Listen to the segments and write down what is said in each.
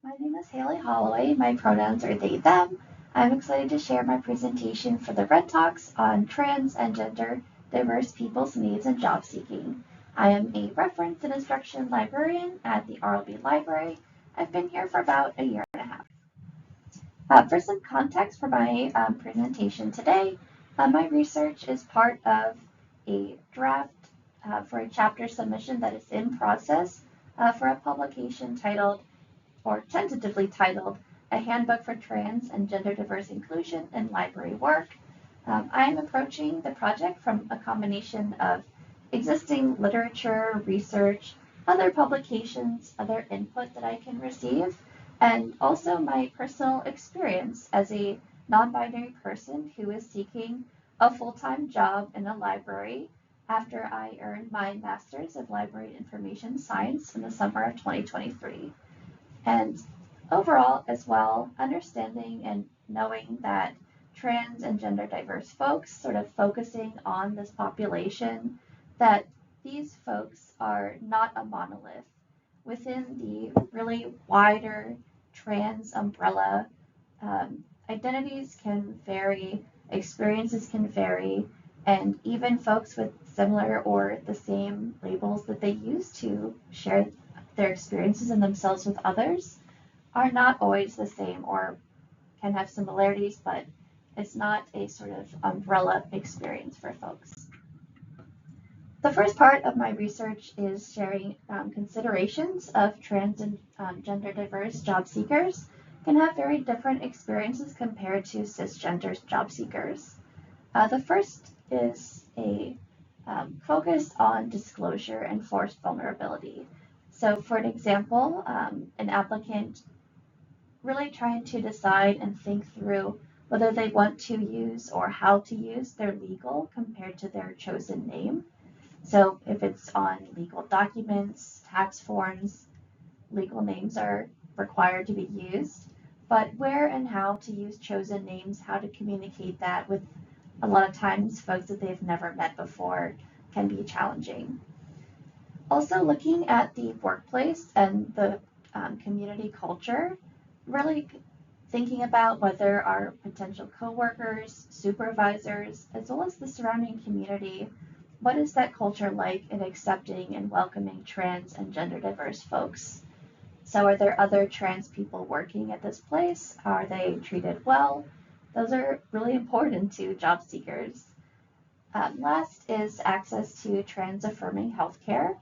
My name is Hayley Holloway. My pronouns are they, them. I'm excited to share my presentation for the Red Talks on trans and gender diverse people's needs and job seeking. I am a reference and instruction librarian at the RLB Library. I've been here for about a year and a half. For some context for my presentation today, my research is part of a draft for a chapter submission that is in process for a publication titled or tentatively titled, A Handbook for Trans and Gender Diverse Inclusion in Library Work. I am approaching the project from a combination of existing literature, research, other publications, other input that I can receive, and also my personal experience as a non-binary person who is seeking a full-time job in a library after I earned my Master's of Library Information Science in the summer of 2023. And overall, as well, understanding and knowing that trans and gender diverse folks, sort of focusing on this population, that these folks are not a monolith. Within the really wider trans umbrella, identities can vary, experiences can vary, and even folks with similar or the same labels that they use to share their experiences and themselves with others are not always the same or can have similarities, but it's not a sort of umbrella experience for folks. The first part of my research is sharing considerations of trans and gender diverse job seekers can have very different experiences compared to cisgender job seekers. The first is a focus on disclosure and forced vulnerability. So for an example, an applicant really trying to decide and think through whether they want to use or how to use their legal compared to their chosen name. So if it's on legal documents, tax forms, legal names are required to be used, but where and how to use chosen names, how to communicate that with a lot of times folks that they've never met before can be challenging. Also looking at the workplace and the community culture, really thinking about whether our potential coworkers, supervisors, as well as the surrounding community, what is that culture like in accepting and welcoming trans and gender diverse folks? So are there other trans people working at this place? Are they treated well? Those are really important to job seekers. Last is access to trans affirming healthcare.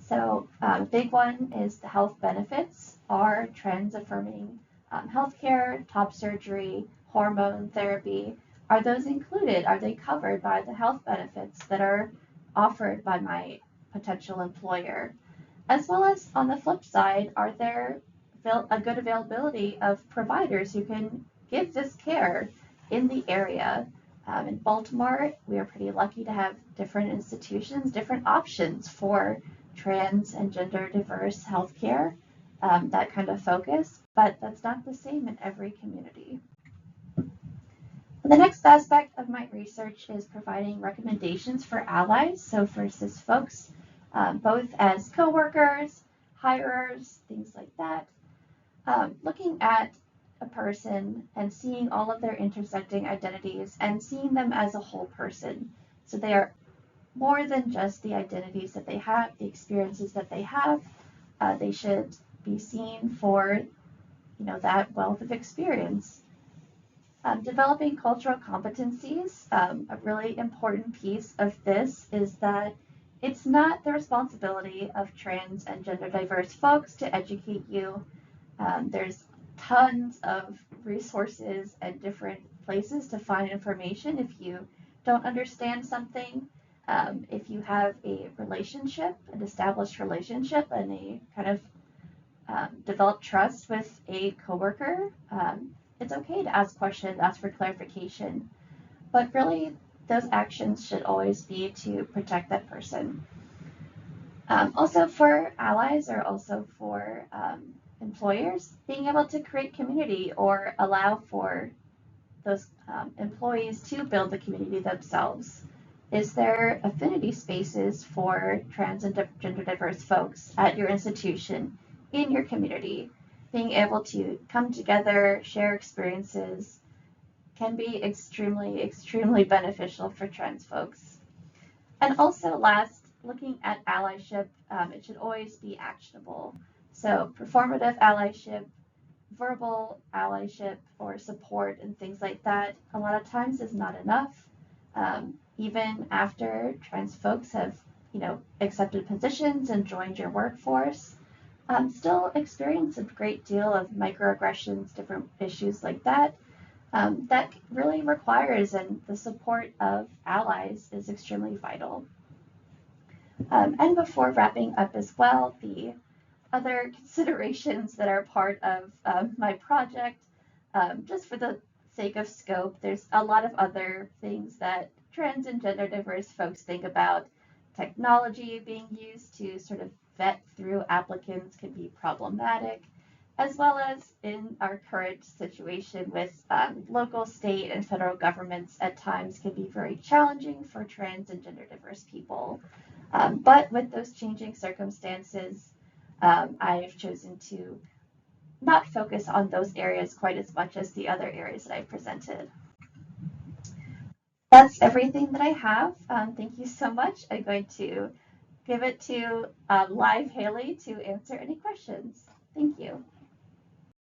So a big one is the health benefits. Are trans affirming healthcare, top surgery, hormone therapy, are those included? Are they covered by the health benefits that are offered by my potential employer? As well as on the flip side, are there a good availability of providers who can give this care in the area? In Baltimore, we are pretty lucky to have different institutions, different options for trans and gender diverse healthcare, that kind of focus, but that's not the same in every community. The next aspect of my research is providing recommendations for allies, so for cis folks, both as coworkers, hirers, things like that. Looking at a person and seeing all of their intersecting identities and seeing them as a whole person. So they are more than just the identities that they have, the experiences that they have. They should be seen for, that wealth of experience. Developing cultural competencies, a really important piece of this is that it's not the responsibility of trans and gender diverse folks to educate you. There's tons of resources and different places to find information if you don't understand something. If you have a relationship, an established relationship, and a kind of developed trust with a coworker, it's okay to ask questions, ask for clarification. But really, those actions should always be to protect that person. Also for allies or also for employers, being able to create community or allow for those employees to build the community themselves. Is there affinity spaces for trans and gender diverse folks at your institution, in your community? being able to come together, share experiences, can be extremely, extremely beneficial for trans folks. And also last, looking at allyship, it should always be actionable. So performative allyship, verbal allyship or support and things like that, a lot of times is not enough. Even after trans folks have, accepted positions and joined your workforce, still experience a great deal of microaggressions, different issues like that. That really requires, and the support of allies is extremely vital. And before wrapping up as well, the other considerations that are part of my project, just for the sake of scope, there's a lot of other things that trans and gender diverse folks think about. Technology being used to sort of vet through applicants can be problematic, as well as in our current situation with local, state, and federal governments at times can be very challenging for trans and gender diverse people. But with those changing circumstances, I have chosen to not focus on those areas quite as much as the other areas that I presented. That's everything that I have. Thank you so much. I'm going to give it to live Hayley to answer any questions. Thank you.